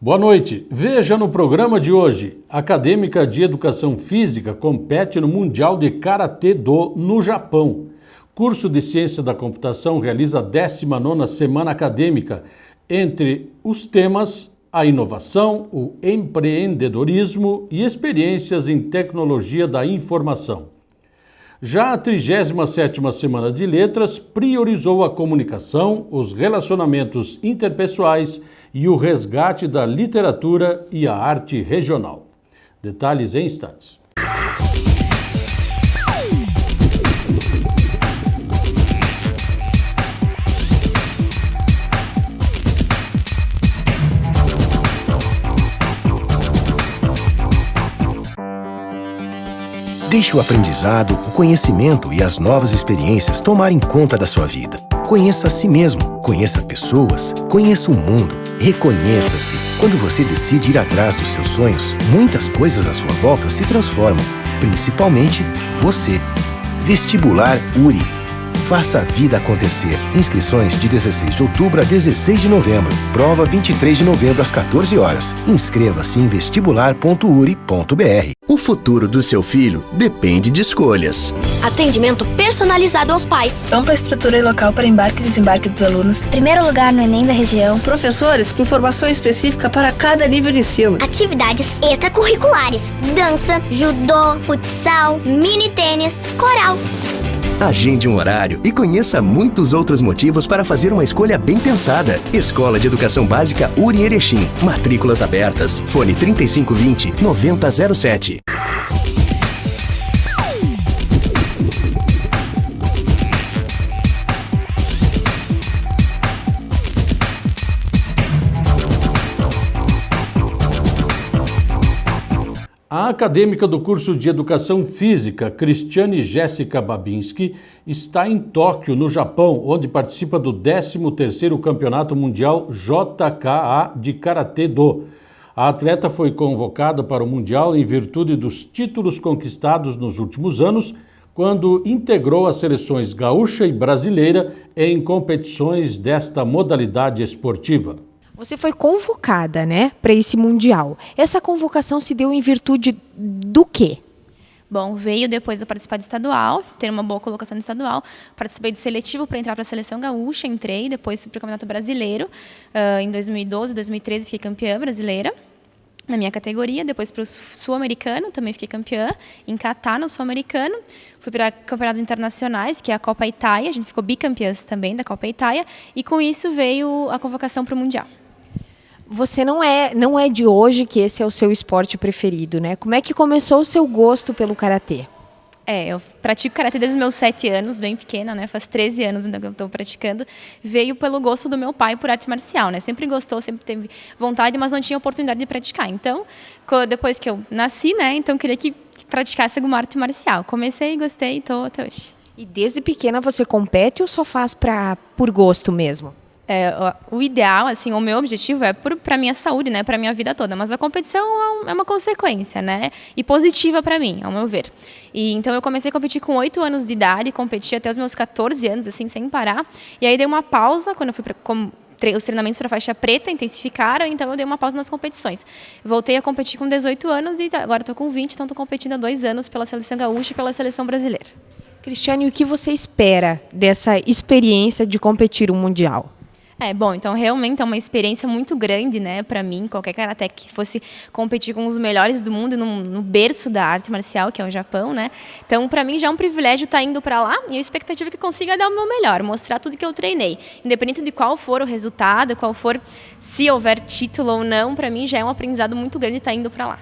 Boa noite. Veja no programa de hoje. Acadêmica de Educação Física compete no Mundial de Karatê-Do no Japão. Curso de Ciência da Computação realiza a 19ª Semana Acadêmica. Entre os temas, a inovação, o empreendedorismo e experiências em tecnologia da informação. Já a 37ª Semana de Letras priorizou a comunicação, os relacionamentos interpessoais e o resgate da literatura e a arte regional. Detalhes em instantes. Deixe o aprendizado, o conhecimento e as novas experiências tomarem conta da sua vida. Conheça a si mesmo, conheça pessoas, conheça o mundo, reconheça-se. Quando você decide ir atrás dos seus sonhos, muitas coisas à sua volta se transformam, principalmente você. Vestibular URI. Faça a vida acontecer. Inscrições de 16 de outubro a 16 de novembro. Prova 23 de novembro às 14 horas. Inscreva-se em vestibular.uri.br. O futuro do seu filho depende de escolhas. Atendimento personalizado aos pais. Ampla estrutura e local para embarque e desembarque dos alunos. Primeiro lugar no Enem da região. Professores com formação específica para cada nível de ensino. Atividades extracurriculares. Dança, judô, futsal, mini tênis, coral. Agende um horário e conheça muitos outros motivos para fazer uma escolha bem pensada. Escola de Educação Básica URI Erechim. Matrículas abertas. Fone 3520-9007. A acadêmica do curso de Educação Física, Cristiane Jéssica Babinski, está em Tóquio, no Japão, onde participa do 13º Campeonato Mundial JKA de Karatê-Do. A atleta foi convocada para o Mundial em virtude dos títulos conquistados nos últimos anos, quando integrou as seleções gaúcha e brasileira em competições desta modalidade esportiva. Você foi convocada, né, para esse Mundial. Essa convocação se deu em virtude do quê? Bom, veio depois de eu participar do estadual, ter uma boa colocação no estadual. Participei do seletivo para entrar para a seleção gaúcha, entrei, depois fui para o Campeonato Brasileiro. Em 2012, 2013 fiquei campeã brasileira na minha categoria. Depois para o Sul-Americano, também fiquei campeã em Catar, no Sul-Americano. Fui para campeonatos internacionais, que é a Copa Itaia. A gente ficou bicampeãs também da Copa Itaia. E com isso veio a convocação para o Mundial. Você não é de hoje que esse é o seu esporte preferido, né? Como é que começou o seu gosto pelo karatê? Eu pratico karatê desde os meus 7 anos, bem pequena, né? Faz 13 anos ainda que eu estou praticando. Veio pelo gosto do meu pai por arte marcial, né? Sempre gostou, sempre teve vontade, mas não tinha oportunidade de praticar. Então, depois que eu nasci, né? Então, queria que praticasse alguma arte marcial. Comecei, gostei e estou até hoje. E desde pequena você compete ou só faz por gosto mesmo? O ideal, assim, o meu objetivo é para a minha saúde, né, para a minha vida toda, mas a competição é uma consequência, né, e positiva para mim, ao meu ver. E então eu comecei a competir com 8 anos de idade, competi até os meus 14 anos, assim, sem parar, e aí dei uma pausa quando eu fui os treinamentos para faixa preta intensificaram, então eu dei uma pausa nas competições. Voltei a competir com 18 anos e agora estou com 20, então estou competindo há 2 anos pela seleção gaúcha e pela seleção brasileira. Cristiane, o que você espera dessa experiência de competir um mundial? Bom, então realmente é uma experiência muito grande, né, para mim, qualquer karaté que fosse competir com os melhores do mundo no berço da arte marcial, que é o Japão, né? Então, para mim já é um privilégio estar indo para lá e a expectativa é que consiga dar o meu melhor, mostrar tudo que eu treinei, independente de qual for o resultado, se houver título ou não, para mim já é um aprendizado muito grande estar indo para lá.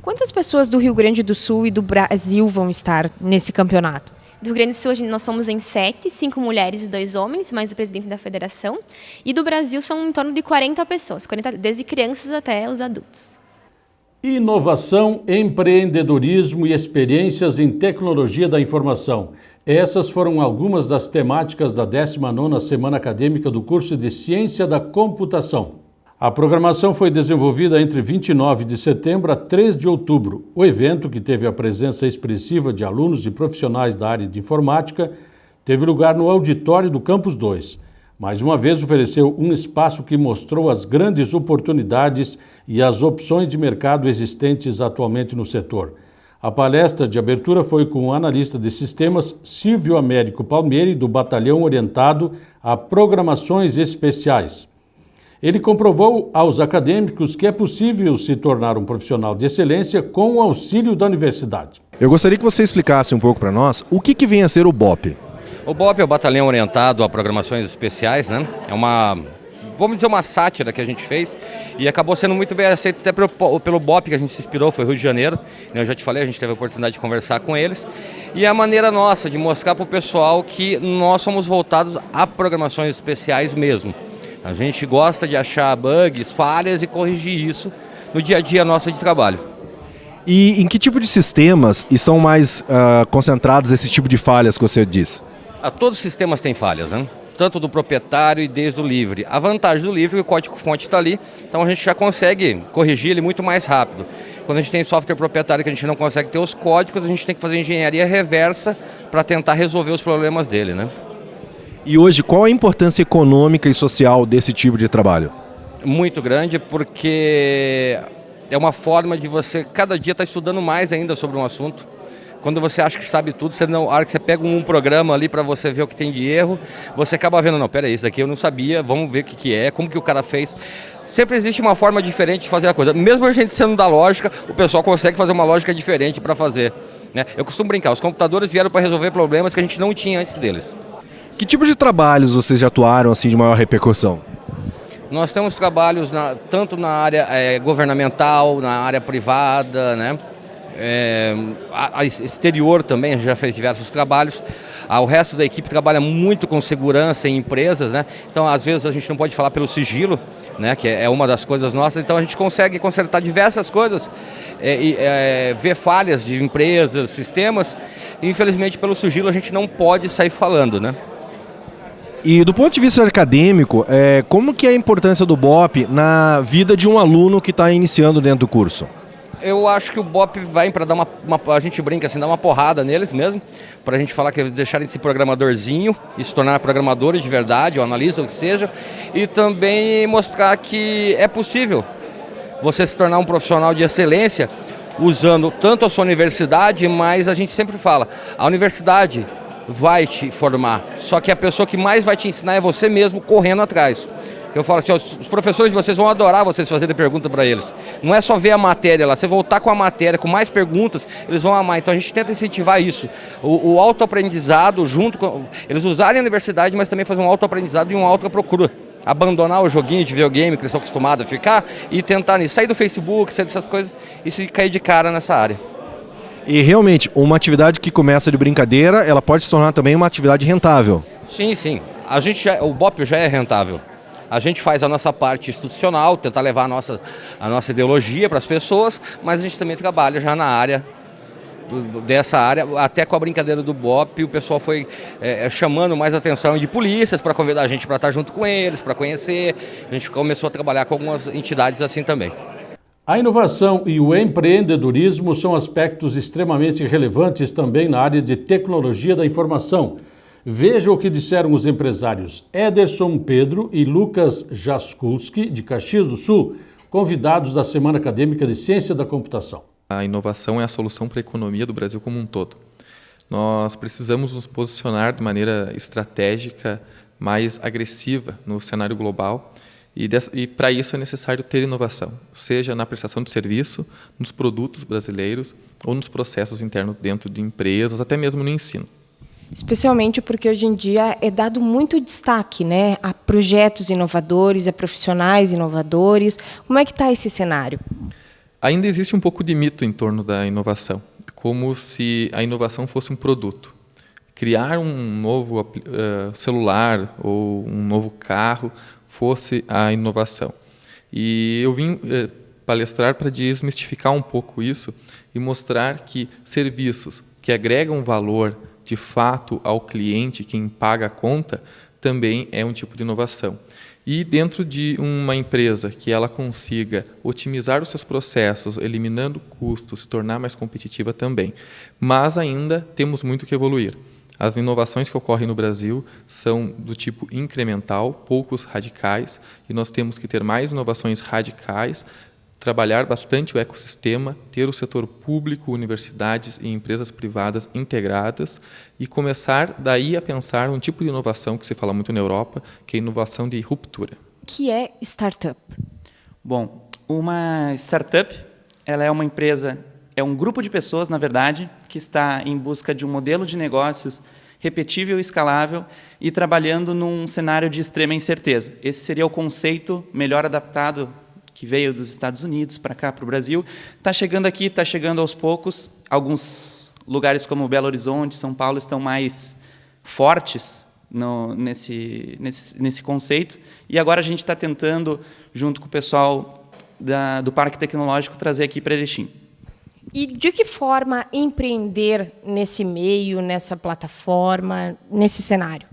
Quantas pessoas do Rio Grande do Sul e do Brasil vão estar nesse campeonato? Do Rio Grande do Sul, nós somos em 7, 5 mulheres e 2 homens, mais o presidente da federação. E do Brasil são em torno de 40 pessoas, desde crianças até os adultos. Inovação, empreendedorismo e experiências em tecnologia da informação. Essas foram algumas das temáticas da 19ª Semana Acadêmica do curso de Ciência da Computação. A programação foi desenvolvida entre 29 de setembro a 3 de outubro. O evento, que teve a presença expressiva de alunos e profissionais da área de informática, teve lugar no auditório do Campus 2. Mais uma vez ofereceu um espaço que mostrou as grandes oportunidades e as opções de mercado existentes atualmente no setor. A palestra de abertura foi com o analista de sistemas Silvio Américo Palmieri, do Batalhão Orientado a Programações Especiais. Ele comprovou aos acadêmicos que é possível se tornar um profissional de excelência com o auxílio da universidade. Eu gostaria que você explicasse um pouco para nós o que vem a ser o BOP. O BOP é o Batalhão Orientado a Programações Especiais, né? É vamos dizer, uma sátira que a gente fez e acabou sendo muito bem aceito até pelo BOP que a gente se inspirou, foi Rio de Janeiro. Eu já te falei, a gente teve a oportunidade de conversar com eles. E a maneira nossa de mostrar para o pessoal que nós somos voltados a programações especiais mesmo. A gente gosta de achar bugs, falhas e corrigir isso no dia a dia nosso de trabalho. E em que tipo de sistemas estão mais concentrados esse tipo de falhas que você disse? Todos os sistemas têm falhas, né? Tanto do proprietário e desde o livre. A vantagem do livre é que o código-fonte está ali, então a gente já consegue corrigir ele muito mais rápido. Quando a gente tem software proprietário que a gente não consegue ter os códigos, a gente tem que fazer engenharia reversa para tentar resolver os problemas dele, né? E hoje, qual a importância econômica e social desse tipo de trabalho? Muito grande, porque é uma forma de você, cada dia, estar estudando mais ainda sobre um assunto. Quando você acha que sabe tudo, a hora que você pega um programa ali para você ver o que tem de erro, você acaba vendo, não, peraí, isso daqui eu não sabia, vamos ver o que é, como que o cara fez. Sempre existe uma forma diferente de fazer a coisa. Mesmo a gente sendo da lógica, o pessoal consegue fazer uma lógica diferente para fazer, né? Eu costumo brincar, os computadores vieram para resolver problemas que a gente não tinha antes deles. Que tipo de trabalhos vocês já atuaram assim de maior repercussão? Nós temos trabalhos tanto na área governamental, na área privada, né? A exterior também, a gente já fez diversos trabalhos. O resto da equipe trabalha muito com segurança em empresas, né? Então, às vezes, a gente não pode falar pelo sigilo, né? Que é uma das coisas nossas. Então, a gente consegue consertar diversas coisas, ver falhas de empresas, sistemas. E, infelizmente, pelo sigilo, a gente não pode sair falando, né? E do ponto de vista acadêmico, como que é a importância do BOP na vida de um aluno que está iniciando dentro do curso? Eu acho que o BOP vai para dar a gente brinca assim, dar uma porrada neles mesmo, para a gente falar que eles deixarem de ser programadorzinho e se tornar programadores de verdade, ou analista, o que seja, e também mostrar que é possível você se tornar um profissional de excelência usando tanto a sua universidade, mas a gente sempre fala, a universidade vai te formar, só que a pessoa que mais vai te ensinar é você mesmo correndo atrás. Eu falo assim, os professores de vocês vão adorar vocês fazerem pergunta para eles. Não é só ver a matéria lá, você voltar com a matéria, com mais perguntas, eles vão amar. Então a gente tenta incentivar isso. O autoaprendizado junto com... Eles usarem a universidade, mas também fazer um autoaprendizado e uma autoprocura. Abandonar o joguinho de videogame que eles estão acostumados a ficar e tentar sair do Facebook, sair dessas coisas e se cair de cara nessa área. E realmente, uma atividade que começa de brincadeira, ela pode se tornar também uma atividade rentável. Sim, sim. O BOP já é rentável. A gente faz a nossa parte institucional, tentar levar a nossa ideologia para as pessoas, mas a gente também trabalha já na área, dessa área, até com a brincadeira do BOP, o pessoal foi chamando mais atenção de polícias para convidar a gente para estar junto com eles, para conhecer. A gente começou a trabalhar com algumas entidades assim também. A inovação e o empreendedorismo são aspectos extremamente relevantes também na área de tecnologia da informação. Veja o que disseram os empresários Ederson Pedro e Lucas Jaskulski, de Caxias do Sul, convidados da Semana Acadêmica de Ciência da Computação. A inovação é a solução para a economia do Brasil como um todo. Nós precisamos nos posicionar de maneira estratégica, mais agressiva no cenário global, e para isso é necessário ter inovação, seja na prestação de serviço, nos produtos brasileiros ou nos processos internos dentro de empresas, até mesmo no ensino. Especialmente porque hoje em dia é dado muito destaque, né, a projetos inovadores, a profissionais inovadores. Como é que está esse cenário? Ainda existe um pouco de mito em torno da inovação, como se a inovação fosse um produto. Criar um novo celular ou um novo carro fosse a inovação. E eu vim palestrar para desmistificar um pouco isso e mostrar que serviços que agregam valor de fato ao cliente, quem paga a conta, também é um tipo de inovação. E dentro de uma empresa que ela consiga otimizar os seus processos, eliminando custos, se tornar mais competitiva também. Mas ainda temos muito que evoluir. As inovações que ocorrem no Brasil são do tipo incremental, poucos radicais, e nós temos que ter mais inovações radicais, trabalhar bastante o ecossistema, ter o setor público, universidades e empresas privadas integradas e começar daí a pensar um tipo de inovação que se fala muito na Europa, que é a inovação de ruptura. O que é startup? Bom, uma startup, ela é uma empresa, é um grupo de pessoas, na verdade, que está em busca de um modelo de negócios repetível e escalável e trabalhando num cenário de extrema incerteza. Esse seria o conceito melhor adaptado que veio dos Estados Unidos para cá, para o Brasil. Está chegando aqui, está chegando aos poucos. Alguns lugares como Belo Horizonte, São Paulo estão mais fortes nesse conceito. E agora a gente está tentando, junto com o pessoal do Parque Tecnológico, trazer aqui para Erechim. E de que forma empreender nesse meio, nessa plataforma, nesse cenário?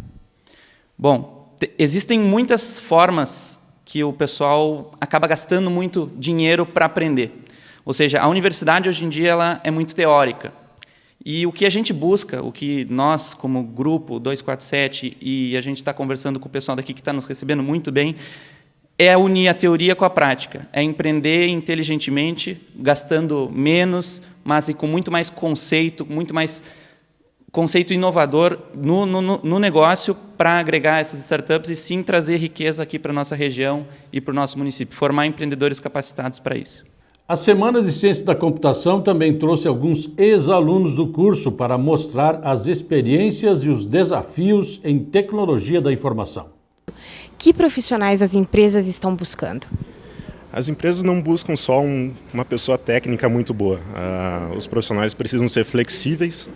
Bom, existem muitas formas que o pessoal acaba gastando muito dinheiro para aprender. Ou seja, a universidade hoje em dia ela é muito teórica. E o que a gente busca, o que nós, como grupo 247, e a gente está conversando com o pessoal daqui que está nos recebendo muito bem, é unir a teoria com a prática. É empreender inteligentemente, gastando menos, mas e com muito mais conceito inovador no negócio para agregar essas startups e sim trazer riqueza aqui para a nossa região e para o nosso município, formar empreendedores capacitados para isso. A Semana de Ciência da Computação também trouxe alguns ex-alunos do curso para mostrar as experiências e os desafios em tecnologia da informação. Que profissionais as empresas estão buscando? As empresas não buscam só uma pessoa técnica muito boa. Os profissionais precisam ser flexíveis,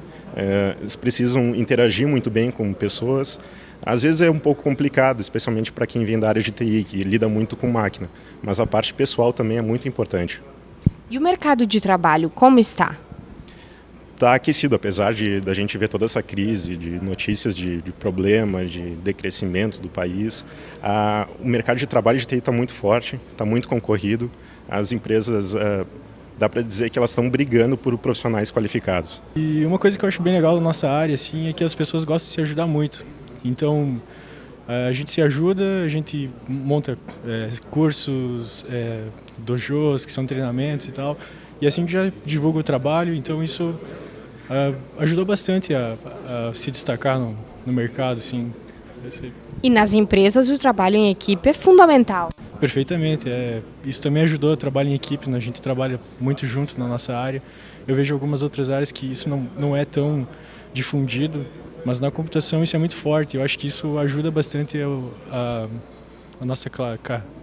eles precisam interagir muito bem com pessoas. Às vezes é um pouco complicado, especialmente para quem vem da área de TI, que lida muito com máquina. Mas a parte pessoal também é muito importante. E o mercado de trabalho, como está? Está aquecido, apesar da gente ver toda essa crise de notícias de problemas, de decrescimento do país. O mercado de trabalho de TI está muito forte, está muito concorrido. As empresas, dá para dizer que elas estão brigando por profissionais qualificados. E uma coisa que eu acho bem legal da nossa área assim, é que as pessoas gostam de se ajudar muito. Então, a gente se ajuda, a gente monta cursos, dojos, que são treinamentos e tal. E assim já divulga o trabalho, então isso ajudou bastante a se destacar no mercado. Assim. E nas empresas o trabalho em equipe é fundamental. Perfeitamente. Isso também ajudou o trabalho em equipe, né? A gente trabalha muito junto na nossa área. Eu vejo algumas outras áreas que isso não é tão difundido, mas na computação isso é muito forte. Eu acho que isso ajuda bastante a nossa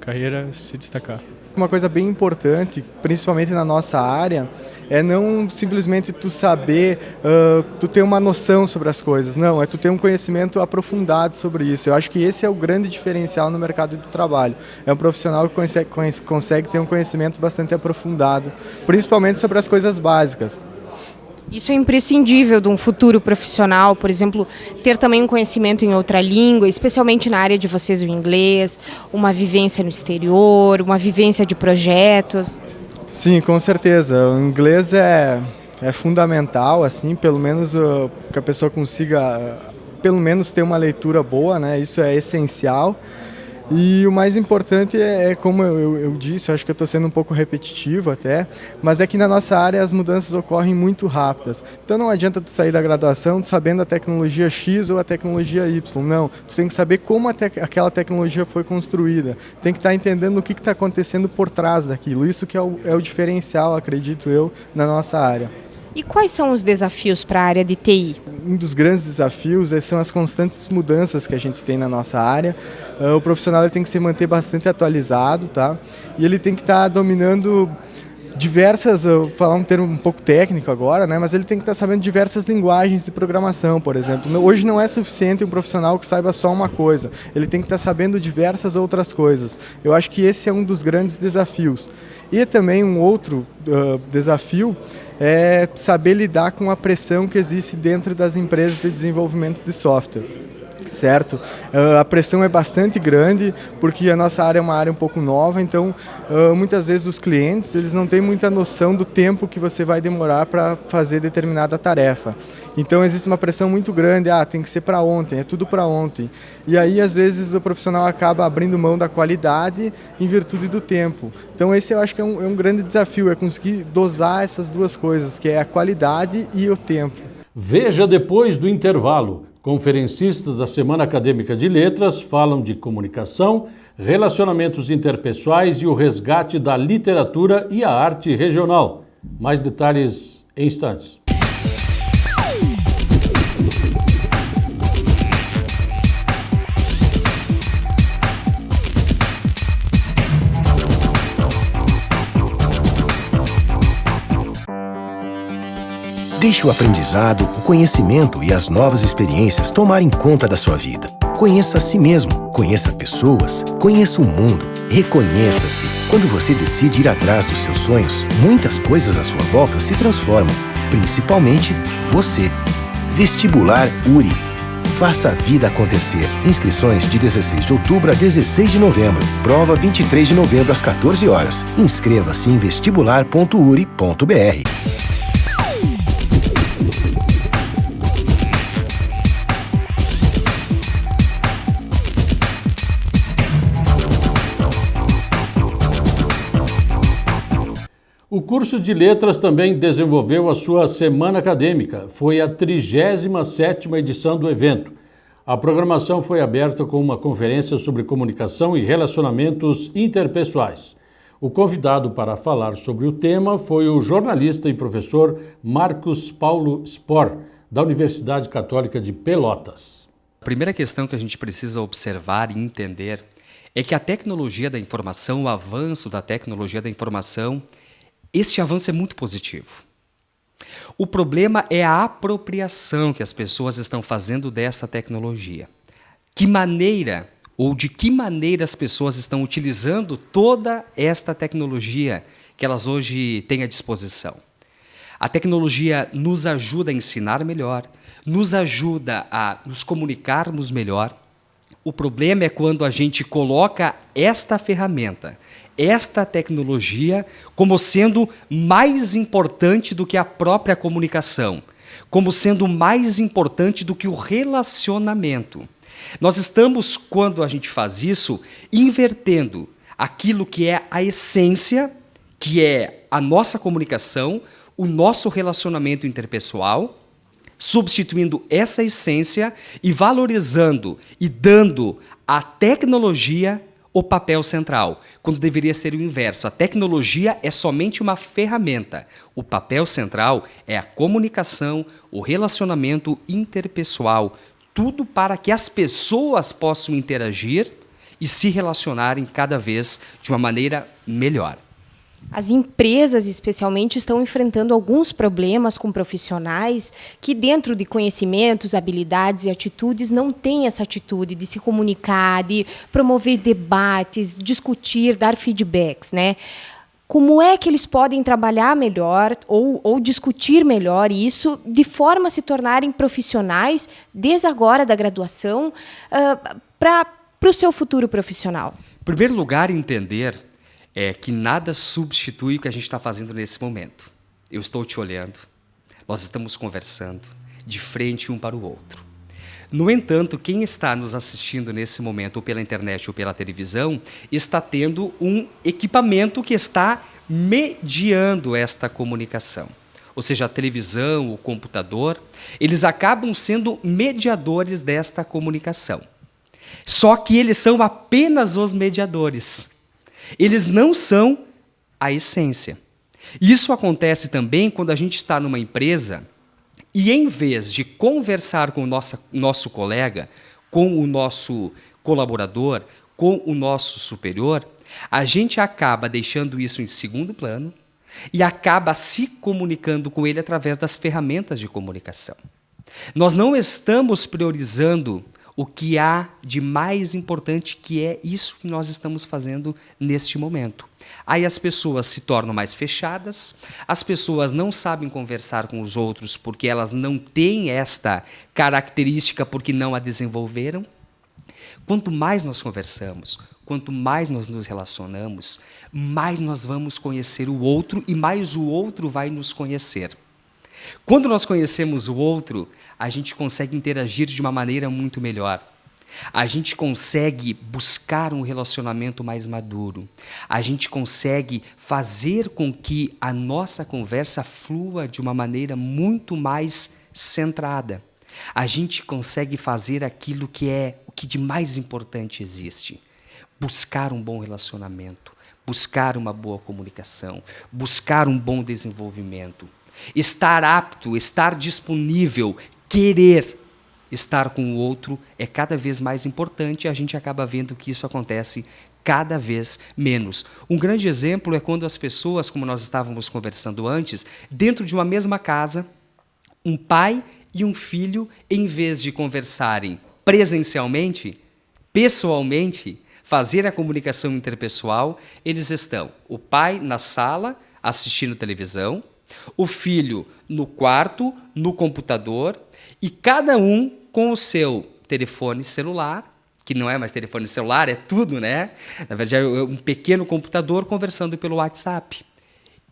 carreira a se destacar. Uma coisa bem importante, principalmente na nossa área, é não simplesmente tu saber, tu ter uma noção sobre as coisas. Não, é tu ter um conhecimento aprofundado sobre isso. Eu acho que esse é o grande diferencial no mercado de trabalho. É um profissional que consegue ter um conhecimento bastante aprofundado, principalmente sobre as coisas básicas. Isso é imprescindível de um futuro profissional, por exemplo, ter também um conhecimento em outra língua, especialmente na área de vocês, o inglês, uma vivência no exterior, uma vivência de projetos. Sim, com certeza. O inglês é fundamental, assim, pelo menos que a pessoa consiga, pelo menos ter uma leitura boa, né? Isso é essencial. E o mais importante como eu disse, eu acho que eu estou sendo um pouco repetitivo até, mas é que na nossa área as mudanças ocorrem muito rápidas. Então não adianta tu sair da graduação sabendo a tecnologia X ou a tecnologia Y, não. Tu tem que saber como aquela tecnologia foi construída, tem que estar entendendo o que está acontecendo por trás daquilo. Isso que é o diferencial, acredito eu, na nossa área. E quais são os desafios para a área de TI? Um dos grandes desafios são as constantes mudanças que a gente tem na nossa área. O profissional ele tem que se manter bastante atualizado, tá? E ele tem que estar dominando diversas, vou falar um termo um pouco técnico agora, né? Mas ele tem que estar sabendo diversas linguagens de programação, por exemplo. Hoje não é suficiente um profissional que saiba só uma coisa, ele tem que estar sabendo diversas outras coisas. Eu acho que esse é um dos grandes desafios. E também um outro desafio é saber lidar com a pressão que existe dentro das empresas de desenvolvimento de software, certo? A pressão é bastante grande porque a nossa área é uma área um pouco nova, então muitas vezes os clientes eles não têm muita noção do tempo que você vai demorar para fazer determinada tarefa. Então existe uma pressão muito grande, tem que ser para ontem, é tudo para ontem. E aí às vezes o profissional acaba abrindo mão da qualidade em virtude do tempo. Então esse eu acho que é um grande desafio, é conseguir dosar essas duas coisas, que é a qualidade e o tempo. Veja depois do intervalo. Conferencistas da Semana Acadêmica de Letras falam de comunicação, relacionamentos interpessoais e o resgate da literatura e a arte regional. Mais detalhes em instantes. Deixe o aprendizado, o conhecimento e as novas experiências tomarem conta da sua vida. Conheça a si mesmo, conheça pessoas, conheça o mundo, reconheça-se. Quando você decide ir atrás dos seus sonhos, muitas coisas à sua volta se transformam, principalmente você. Vestibular URI. Faça a vida acontecer. Inscrições de 16 de outubro a 16 de novembro. Prova 23 de novembro às 14 horas. Inscreva-se em vestibular.uri.br. O curso de Letras também desenvolveu a sua semana acadêmica. Foi a 37ª edição do evento. A programação foi aberta com uma conferência sobre comunicação e relacionamentos interpessoais. O convidado para falar sobre o tema foi o jornalista e professor Marcos Paulo Spor, da Universidade Católica de Pelotas. A primeira questão que a gente precisa observar e entender é que a tecnologia da informação, o avanço da tecnologia da informação, este avanço é muito positivo. O problema é a apropriação que as pessoas estão fazendo dessa tecnologia. Que maneira ou de que maneira as pessoas estão utilizando toda esta tecnologia que elas hoje têm à disposição. A tecnologia nos ajuda a ensinar melhor, nos ajuda a nos comunicarmos melhor. O problema é quando a gente coloca esta ferramenta, esta tecnologia, como sendo mais importante do que a própria comunicação, como sendo mais importante do que o relacionamento. Nós estamos, quando a gente faz isso, invertendo aquilo que é a essência, que é a nossa comunicação, o nosso relacionamento interpessoal, substituindo essa essência e valorizando e dando à tecnologia o papel central, quando deveria ser o inverso. A tecnologia é somente uma ferramenta. O papel central é a comunicação, o relacionamento interpessoal, tudo para que as pessoas possam interagir e se relacionarem cada vez de uma maneira melhor. As empresas, especialmente, estão enfrentando alguns problemas com profissionais que, dentro de conhecimentos, habilidades e atitudes, não têm essa atitude de se comunicar, de promover debates, discutir, dar feedbacks, né? Como é que eles podem trabalhar melhor ou discutir melhor isso, de forma a se tornarem profissionais, desde agora da graduação, para o seu futuro profissional? Em primeiro lugar, entender que nada substitui o que a gente está fazendo nesse momento. Eu estou te olhando, nós estamos conversando, de frente um para o outro. No entanto, quem está nos assistindo nesse momento, ou pela internet ou pela televisão, está tendo um equipamento que está mediando esta comunicação. Ou seja, a televisão, o computador, eles acabam sendo mediadores desta comunicação. Só que eles são apenas os mediadores. Eles não são a essência. Isso acontece também quando a gente está numa empresa e, em vez de conversar com o nosso colega, com o nosso colaborador, com o nosso superior, a gente acaba deixando isso em segundo plano e acaba se comunicando com ele através das ferramentas de comunicação. Nós não estamos priorizando o que há de mais importante, que é isso que nós estamos fazendo neste momento. Aí as pessoas se tornam mais fechadas, as pessoas não sabem conversar com os outros porque elas não têm esta característica porque não a desenvolveram. Quanto mais nós conversamos, quanto mais nós nos relacionamos, mais nós vamos conhecer o outro e mais o outro vai nos conhecer. Quando nós conhecemos o outro, a gente consegue interagir de uma maneira muito melhor. A gente consegue buscar um relacionamento mais maduro. A gente consegue fazer com que a nossa conversa flua de uma maneira muito mais centrada. A gente consegue fazer aquilo que é o que de mais importante existe. Buscar um bom relacionamento, buscar uma boa comunicação, buscar um bom desenvolvimento. Estar apto, estar disponível, querer estar com o outro é cada vez mais importante e a gente acaba vendo que isso acontece cada vez menos. Um grande exemplo é quando as pessoas, como nós estávamos conversando antes, dentro de uma mesma casa, um pai e um filho, em vez de conversarem presencialmente, pessoalmente, fazer a comunicação interpessoal, eles estão, o pai na sala, assistindo televisão, o filho no quarto, no computador, e cada um com o seu telefone celular, que não é mais telefone celular, é tudo, né? Na verdade, é um pequeno computador conversando pelo WhatsApp.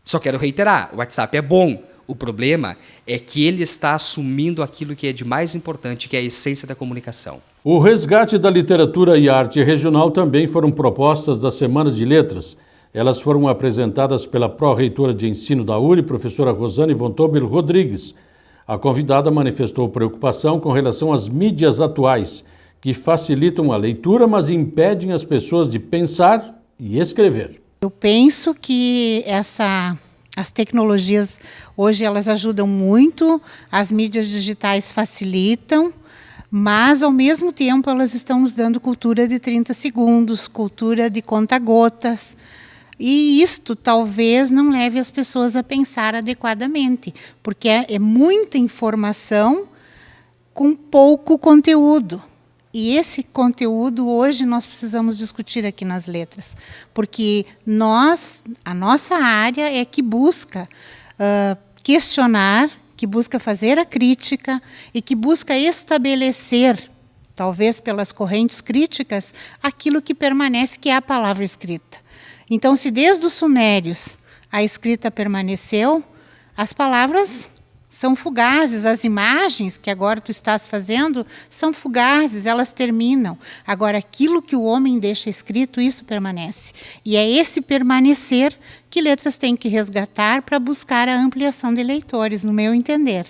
Só quero reiterar, o WhatsApp é bom. O problema é que ele está assumindo aquilo que é de mais importante, que é a essência da comunicação. O resgate da literatura e arte regional também foram propostas das Semanas de Letras. Elas foram apresentadas pela pró-reitora de ensino da URI, professora Rosane von Tobel Rodrigues. A convidada manifestou preocupação com relação às mídias atuais, que facilitam a leitura, mas impedem as pessoas de pensar e escrever. Eu penso que as tecnologias hoje elas ajudam muito, as mídias digitais facilitam, mas ao mesmo tempo elas estão nos dando cultura de 30 segundos, cultura de conta-gotas. E isto talvez não leve as pessoas a pensar adequadamente, porque é muita informação com pouco conteúdo. E esse conteúdo hoje nós precisamos discutir aqui nas letras, porque a nossa área é que busca questionar, que busca fazer a crítica e que busca estabelecer, talvez pelas correntes críticas, aquilo que permanece, que é a palavra escrita. Então, se desde os sumérios a escrita permaneceu, as palavras são fugazes, as imagens que agora tu estás fazendo são fugazes, elas terminam. Agora, aquilo que o homem deixa escrito, isso permanece. E é esse permanecer que letras têm que resgatar para buscar a ampliação de leitores, no meu entender.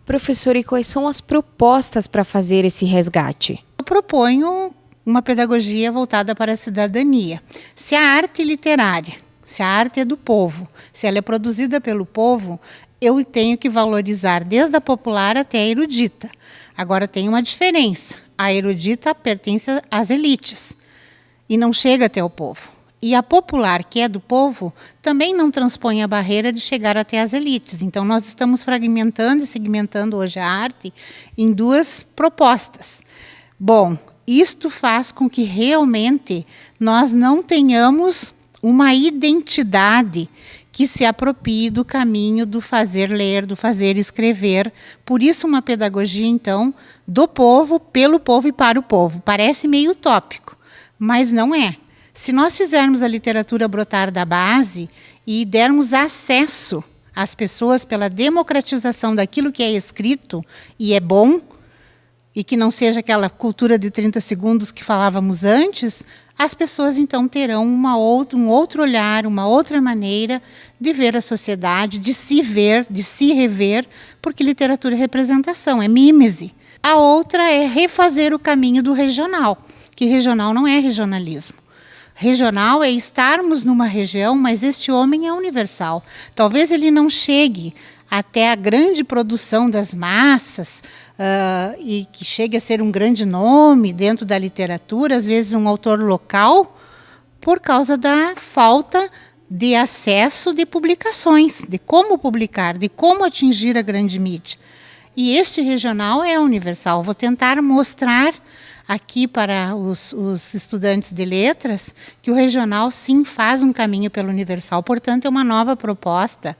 Professora, e quais são as propostas para fazer esse resgate? Eu proponho uma pedagogia voltada para a cidadania. Se a arte literária, se a arte é do povo, se ela é produzida pelo povo, eu tenho que valorizar desde a popular até a erudita. Agora tem uma diferença. A erudita pertence às elites e não chega até o povo. E a popular, que é do povo, também não transpõe a barreira de chegar até as elites. Então, nós estamos fragmentando e segmentando hoje a arte em duas propostas. Bom, isto faz com que realmente nós não tenhamos uma identidade que se aproprie do caminho do fazer ler, do fazer escrever. Por isso uma pedagogia, então, do povo, pelo povo e para o povo. Parece meio utópico, mas não é. Se nós fizermos a literatura brotar da base e dermos acesso às pessoas pela democratização daquilo que é escrito e é bom, e que não seja aquela cultura de 30 segundos que falávamos antes, as pessoas então terão um outro olhar, uma outra maneira de ver a sociedade, de se ver, de se rever, porque literatura é representação, é mímese. A outra é refazer o caminho do regional, que regional não é regionalismo. Regional é estarmos numa região, mas este homem é universal. Talvez ele não chegue até a grande produção das massas, e que chegue a ser um grande nome dentro da literatura, às vezes um autor local, por causa da falta de acesso de publicações, de como publicar, de como atingir a grande mídia. E este regional é universal. Vou tentar mostrar aqui para os estudantes de letras que o regional sim faz um caminho pelo universal, portanto é uma nova proposta,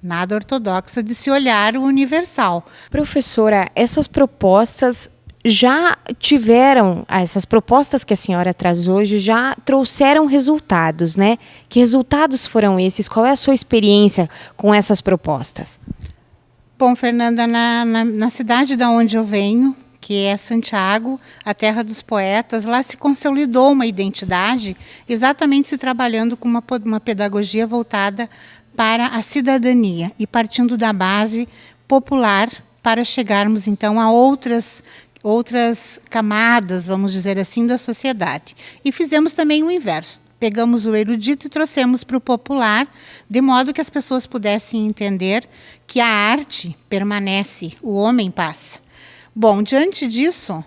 nada ortodoxa de se olhar o universal. Professora, essas propostas já tiveram, essas propostas que a senhora traz hoje já trouxeram resultados, né? Que resultados foram esses? Qual é a sua experiência com essas propostas? Bom, Fernanda, na cidade da onde eu venho, que é Santiago, a terra dos poetas, lá se consolidou uma identidade, exatamente se trabalhando com uma pedagogia voltada para a cidadania e partindo da base popular para chegarmos então a outras camadas, vamos dizer assim, da sociedade. E fizemos também o inverso. Pegamos o erudito e trouxemos para o popular, de modo que as pessoas pudessem entender que a arte permanece, o homem passa. Bom, diante disso,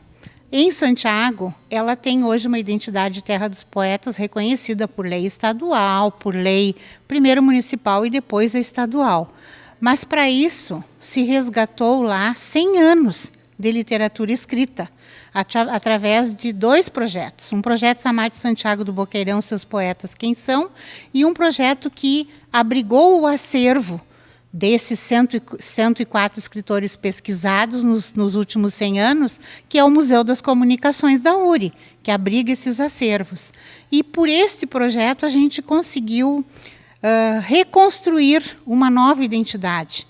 em Santiago, ela tem hoje uma identidade Terra dos Poetas reconhecida por lei estadual, por lei primeiro municipal e depois a estadual. Mas para isso se resgatou lá 100 anos de literatura escrita, através de 2 projetos. Um projeto chamado Santiago do Boqueirão, Seus Poetas Quem São, e um projeto que abrigou o acervo desses 104 escritores pesquisados nos últimos 100 anos, que é o Museu das Comunicações da URI, que abriga esses acervos. E por este projeto a gente conseguiu reconstruir uma nova identidade.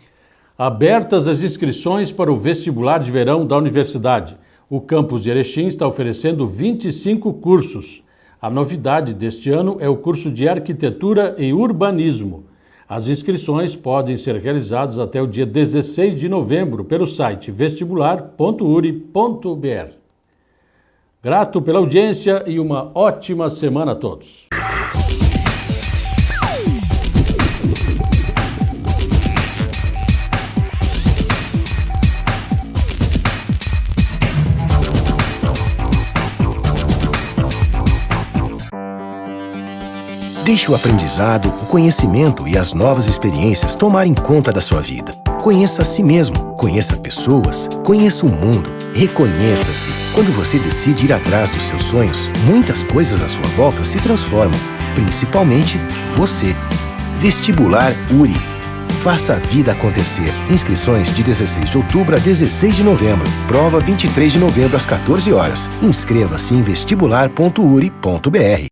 Abertas as inscrições para o vestibular de verão da universidade. O campus de Erechim está oferecendo 25 cursos. A novidade deste ano é o curso de Arquitetura e Urbanismo. As inscrições podem ser realizadas até o dia 16 de novembro pelo site vestibular.uri.br. Grato pela audiência e uma ótima semana a todos. Deixe o aprendizado, o conhecimento e as novas experiências tomarem conta da sua vida. Conheça a si mesmo, conheça pessoas, conheça o mundo, reconheça-se. Quando você decide ir atrás dos seus sonhos, muitas coisas à sua volta se transformam, principalmente você. Vestibular URI. Faça a vida acontecer. Inscrições de 16 de outubro a 16 de novembro. Prova 23 de novembro às 14 horas. Inscreva-se em vestibular.uri.br.